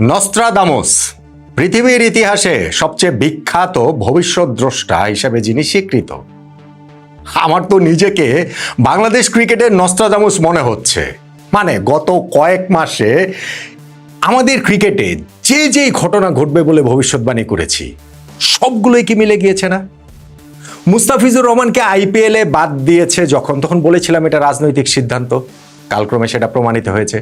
নস্ট্রাদামুস পৃথিবীর ইতিহাসে সবচেয়ে বিখ্যাত ভবিষ্যৎদ্রষ্টা হিসেবে যিনি স্বীকৃত। আমার তো নিজেকে বাংলাদেশ ক্রিকেটের নস্ট্রাদামুস মনে হচ্ছে। মানে গত কয়েক মাসে আমাদের ক্রিকেটে যে যে ঘটনা ঘটবে বলে ভবিষ্যৎবাণী করেছি সবগুলোই কি মিলে গিয়েছে না? মুস্তাফিজুর রহমানকে আইপিএলে বাদ দিয়েছে তখন বলেছিলাম এটা রাজনৈতিক সিদ্ধান্ত। কালক্রমে সেটা প্রমাণিত হয়েছে।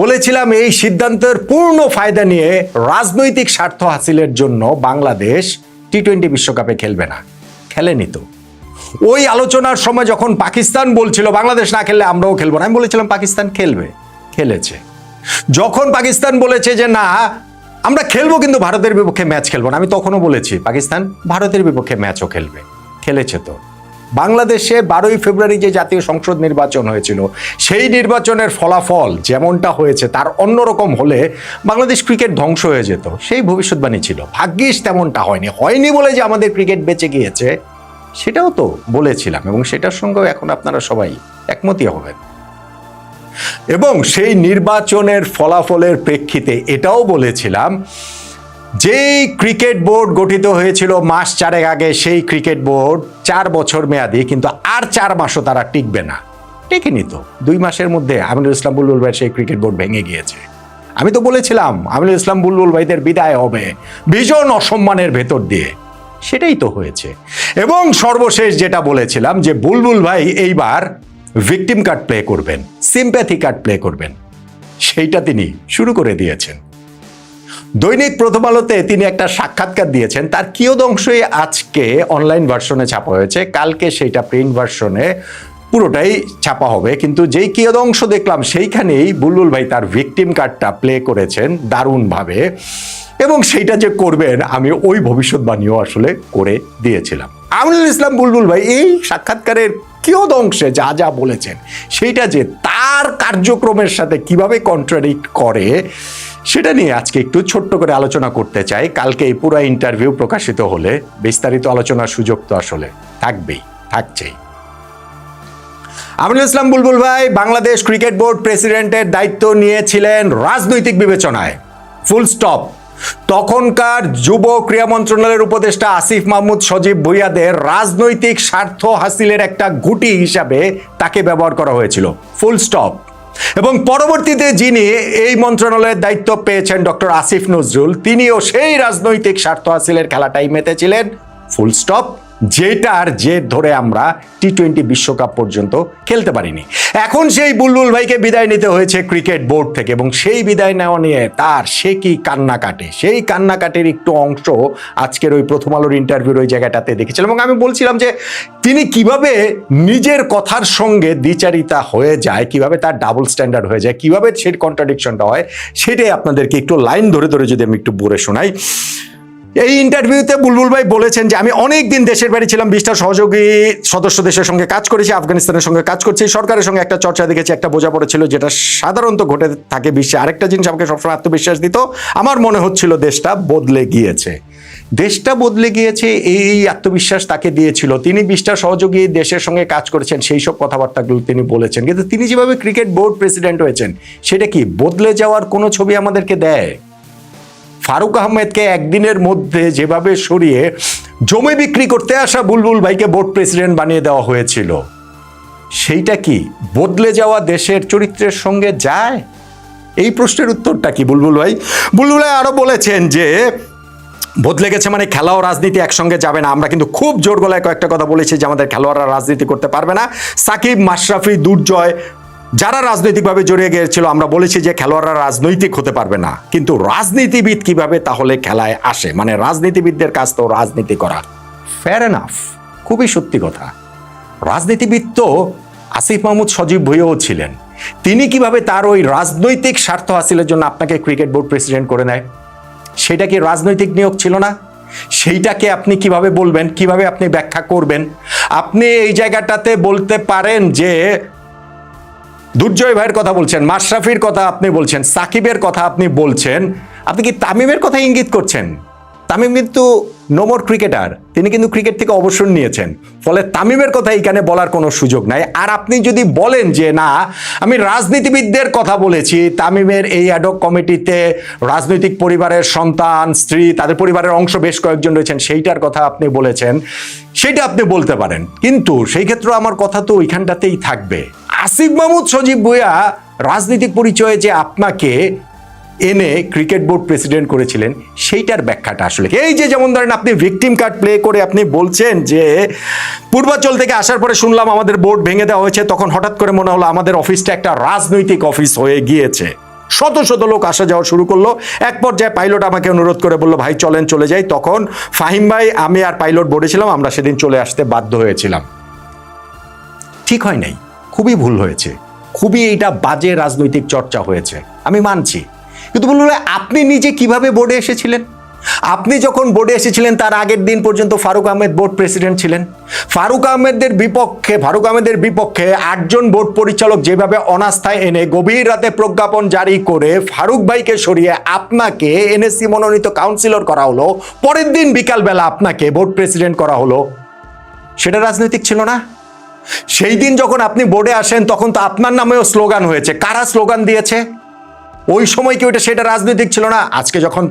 বলেছিলাম এই সিদ্ধান্তের পূর্ণ ফায়দা নিয়ে রাজনৈতিক স্বার্থ হাসিলের জন্য বাংলাদেশ টি-20 বিশ্বকাপে খেলবে না। খেলেনি তো। ওই আলোচনার সময় যখন পাকিস্তান বলছিল বাংলাদেশ না খেললে আমরাও খেলবো না, আমি বলেছিলাম পাকিস্তান খেলবে, খেলেছে। যখন পাকিস্তান বলেছে যে না আমরা খেলবো কিন্তু ভারতের বিপক্ষে ম্যাচ খেলবো না, আমি তখনও বলেছি পাকিস্তান ভারতের বিপক্ষে ম্যাচও খেলবে, খেলেছে তো। বাংলাদেশে 12ই ফেব্রুয়ারি যে জাতীয় সংসদ নির্বাচন হয়েছিল সেই নির্বাচনের ফলাফল যেমনটা হয়েছে তার অন্যরকম হলে বাংলাদেশ ক্রিকেট ধ্বংস হয়ে যেত, সেই ভবিষ্যৎবাণী ছিল। ভাগ্যিস তেমনটা হয়নি বলে যে আমাদের ক্রিকেট বেঁচে গিয়েছে সেটাও তো বলেছিলাম, এবং সেটার সঙ্গেও এখন আপনারা সবাই একমতই হবেন। এবং সেই নির্বাচনের ফলাফলের প্রেক্ষিতে এটাও বলেছিলাম যেই ক্রিকেট বোর্ড গঠিত হয়েছিল মাস 4 আগে, সেই ক্রিকেট বোর্ড 4 বছর মেয়াদি, কিন্তু আর 4 মাসও তারা টিকবে না। টিকেনি তো। 2 মাসের মধ্যে আমিনুল ইসলাম বুলবুল ভাই সেই ক্রিকেট বোর্ড ভেঙে গিয়েছে। আমি তো বলেছিলাম আমিনুল ইসলাম বুলবুল ভাইদের বিদায় হবে ভীষণ অসম্মানের ভেতর দিয়ে, সেটাই তো হয়েছে। এবং সর্বশেষ যেটা বলেছিলাম যে বুলবুল ভাই এইবার ভিকটিম কার্ড প্লে করবেন, সিম্প্যাথি কার্ড প্লে করবেন, সেইটা তিনি শুরু করে দিয়েছেন। দৈনিক প্রথম আলোতে তিনি একটা সাক্ষাৎকার দিয়েছেন, তার কিয়দংশই আজকে অনলাইন ভার্সনে ছাপা হয়েছে, কালকে সেইটা প্রিন্ট ভার্সনে পুরোটাই ছাপা হবে। কিন্তু যেই কিয়দংশ দেখলাম সেইখানেই বুলবুল ভাই তার ভিকটিম কার্ডটা প্লে করেছেন দারুণভাবে, এবং সেইটা যে করবেন আমি ওই ভবিষ্যৎবাণীও আসলে করে দিয়েছিলাম। আমিনুল ইসলাম বুলবুল ভাই এই সাক্ষাৎকারের কিয়দংশে যা যা বলেছেন সেইটা যে তার কার্যক্রমের সাথে কিভাবে কন্ট্রাডিক্ট করে সেটা নিয়ে আজকে একটু ছোট্ট করে আলোচনা করতে চাই। কালকে এই পুরো ইন্টারভিউ প্রকাশিত হলে বিস্তারিত আলোচনার সুযোগ তো আসলে থাকছেই। আমিনুল ইসলাম বুলবুল ভাই বাংলাদেশ ক্রিকেট বোর্ড প্রেসিডেন্টের দায়িত্ব নিয়েছিলেন রাজনৈতিক বিবেচনায়, ফুল স্টপ। তখনকার যুব ক্রীড়া মন্ত্রণালয়ের উপদেষ্টা আসিফ মাহমুদ সজীব ভুইয়াদের রাজনৈতিক স্বার্থ হাসিলের একটা গুটি হিসাবে তাকে ব্যবহার করা হয়েছিল, ফুল স্টপ। এবং পরবর্তীতে যিনি এই মন্ত্রণালয়ের দায়িত্ব পেয়েছেন ডক্টর আসিফ নজরুল, তিনিও সেই রাজনৈতিক স্বার্থ হাসিলের খেলাটাই মেতেছিলেন, ফুল স্টপ। যেটার জের ধরে আমরা টি-20 বিশ্বকাপ পর্যন্ত খেলতে পারিনি। এখন সেই বুলবুল ভাইকে বিদায় নিতে হয়েছে ক্রিকেট বোর্ড থেকে, এবং সেই বিদায় নেওয়া নিয়ে তার সে কি কান্নাকাটি, সেই কান্নাকাটির একটু অংশ আজকের ওই প্রথম আলোর ইন্টারভিউর ওই জায়গাটাতে দেখেছিলাম। এবং আমি বলছিলাম যে তিনি কিভাবে নিজের কথার সঙ্গে দ্বিচারিতা হয়ে যায়, কিভাবে তার ডাবল স্ট্যান্ডার্ড হয়ে যায়, কিভাবে সেই কন্ট্রাডিকশনটা হয়, সেটাই আপনাদেরকে একটু লাইন ধরে ধরে যদি আমি একটু বলে শোনাই। এই ইন্টারভিউতে বুলবুল ভাই বলেছেন যে আমি অনেক দিন দেশের বাইরে ছিলাম, 20টা সহযোগী সদস্য দেশের সঙ্গে কাজ করেছি, আফগানিস্তানের সঙ্গে কাজ করছি, সরকারের সঙ্গে একটা চর্চা দেখেছি, একটা বোঝাপড়া ছিল যেটা সাধারণত ঘটে থাকে বিশ্বে। আরেকটা জিনিস আমাকে সবসময় আত্মবিশ্বাস দিত, আমার মনে হচ্ছিল দেশটা বদলে গিয়েছে। দেশটা বদলে গিয়েছে এই আত্মবিশ্বাস তাকে দিয়েছিল। তিনি 20টা সহযোগী দেশের সঙ্গে কাজ করেছেন, সেই সব কথাবার্তাগুলো তিনি বলেছেন। কিন্তু তিনি যেভাবে ক্রিকেট বোর্ড প্রেসিডেন্ট হয়েছেন সেটা কি বদলে যাওয়ার কোনো ছবি আমাদেরকে দেয়? ফারুক আহমেদকে একদিনের মধ্যে যেভাবে সরিয়ে জমি বিক্রি করতে আসা বুলবুল ভাইকে বোর্ড প্রেসিডেন্ট বানিয়ে দেওয়া হয়েছিল, সেইটা কি বদলে যাওয়া দেশের চরিত্রের সঙ্গে যায়? এই প্রশ্নের উত্তরটা কি বুলবুল ভাই? বুলবুল ভাই আরো বলেছেন যে বদলে গেছে মানে খেলা ও রাজনীতি একসঙ্গে যাবে না। আমরা কিন্তু খুব জোর গলায় কয়েকটা কথা বলেছি যে আমাদের খেলোয়াড়রা রাজনীতি করতে পারবে না। সাকিব, মাশরাফি, দুর্জয় যারা রাজনৈতিকভাবে জড়িয়ে গিয়েছিল আমরা বলেছি যে খেলোয়াড়রা রাজনৈতিক হতে পারবে না, কিন্তু রাজনীতিবিদ কিভাবে তাহলে খেলায় আসে? মানে রাজনীতিবিদদের কাজ তো রাজনীতি করা। ফেয়ার এনাফ, খুবই সত্যি কথা। রাজনীতিবিদ তো আসিফ মাহমুদ সজীব ভুইয়াও ছিলেন। তিনি কিভাবে তার ওই রাজনৈতিক স্বার্থ হাসিলের জন্য আপনাকে ক্রিকেট বোর্ড প্রেসিডেন্ট করে নেয়? সেটা কি রাজনৈতিক নিয়োগ ছিল না? সেইটাকে আপনি কিভাবে বলবেন, কিভাবে আপনি ব্যাখ্যা করবেন? আপনি এই জায়গাটাতে বলতে পারেন যে দুর্জয় ভাইয়ের কথা বলছেন, মাশরাফির কথা আপনি বলছেন, সাকিবের কথা আপনি বলছেন, আপনি কি তামিমের কথা ইঙ্গিত করছেন? তামিম কিন্তু নো মোর ক্রিকেটার, তিনি কিন্তু ক্রিকেট থেকে অবসর নিয়েছেন, ফলে তামিমের কথা এখানে বলার কোনো সুযোগ নাই। আর আপনি যদি বলেন যে না আমি রাজনীতিবিদদের কথা বলেছি, তামিমের এই অ্যাডহক কমিটিতে রাজনৈতিক পরিবারের সন্তান স্ত্রী তাদের পরিবারের অংশ বেশ কয়েকজন রয়েছেন, সেইটার কথা আপনি বলেছেন, সেটা আপনি বলতে পারেন, কিন্তু সেই ক্ষেত্রে আমার কথা তো ওইখানটাতেই থাকবে। আসিফ মাহমুদ সজীব ভুঁইয়া রাজনৈতিক পরিচয়ে যে আপনাকে এনে ক্রিকেট বোর্ড প্রেসিডেন্ট করেছিলেন, সেইটার ব্যাখ্যাটা আসলে কি? এই যে যেমন ধরেন আপনি ভিকটিম কার্ড প্লে করে আপনি বলছেন যে পূর্বাঞ্চল থেকে আসার পরে শুনলাম আমাদের বোর্ড ভেঙে দেওয়া হয়েছে, তখন হঠাৎ করে মনে হলো আমাদের অফিসটা একটা রাজনৈতিক অফিস হয়ে গিয়েছে, শত শত লোক আসা যাওয়া শুরু করলো। এক পর্যায়ে পাইলট আমাকে অনুরোধ করে বললো ভাই চলেন চলে যাই, তখন ফাহিম ভাই আমি আর পাইলট বোর্ডে ছিলাম, আমরা সেদিন চলে আসতে বাধ্য হয়েছিলাম। ঠিক হয় নাই, খুবই ভুল হয়েছে, খুবই এইটা বাজে রাজনৈতিক চর্চা হয়েছে, আমি মানছি। কিন্তু বলুন আপনি নিজে কিভাবে বোর্ডে এসেছিলেন? আপনি যখন বোর্ডে এসেছিলেন তার আগের দিন পর্যন্ত ফারুক আহমেদ বোর্ড প্রেসিডেন্ট ছিলেন। ফারুক আহমেদের বিপক্ষে 8জন বোর্ড পরিচালক যেভাবে অনাস্থায় এনে গভীর রাতে প্রজ্ঞাপন জারি করে ফারুক ভাইকে সরিয়ে আপনাকে এনএসসি মনোনীত কাউন্সিলর করা হলো, পরের দিন বিকালবেলা আপনাকে বোর্ড প্রেসিডেন্ট করা হলো, সেটা রাজনৈতিক ছিল না? সেই দিন যখন আপনি বোর্ডে আসেন তখন তো আপনার নামেও স্লোগান হয়েছে, কারা স্লোগান দিয়েছে? ওই সময় কি ওইটা সেটা রাজনৈতিক ছিল না? আজকে যখন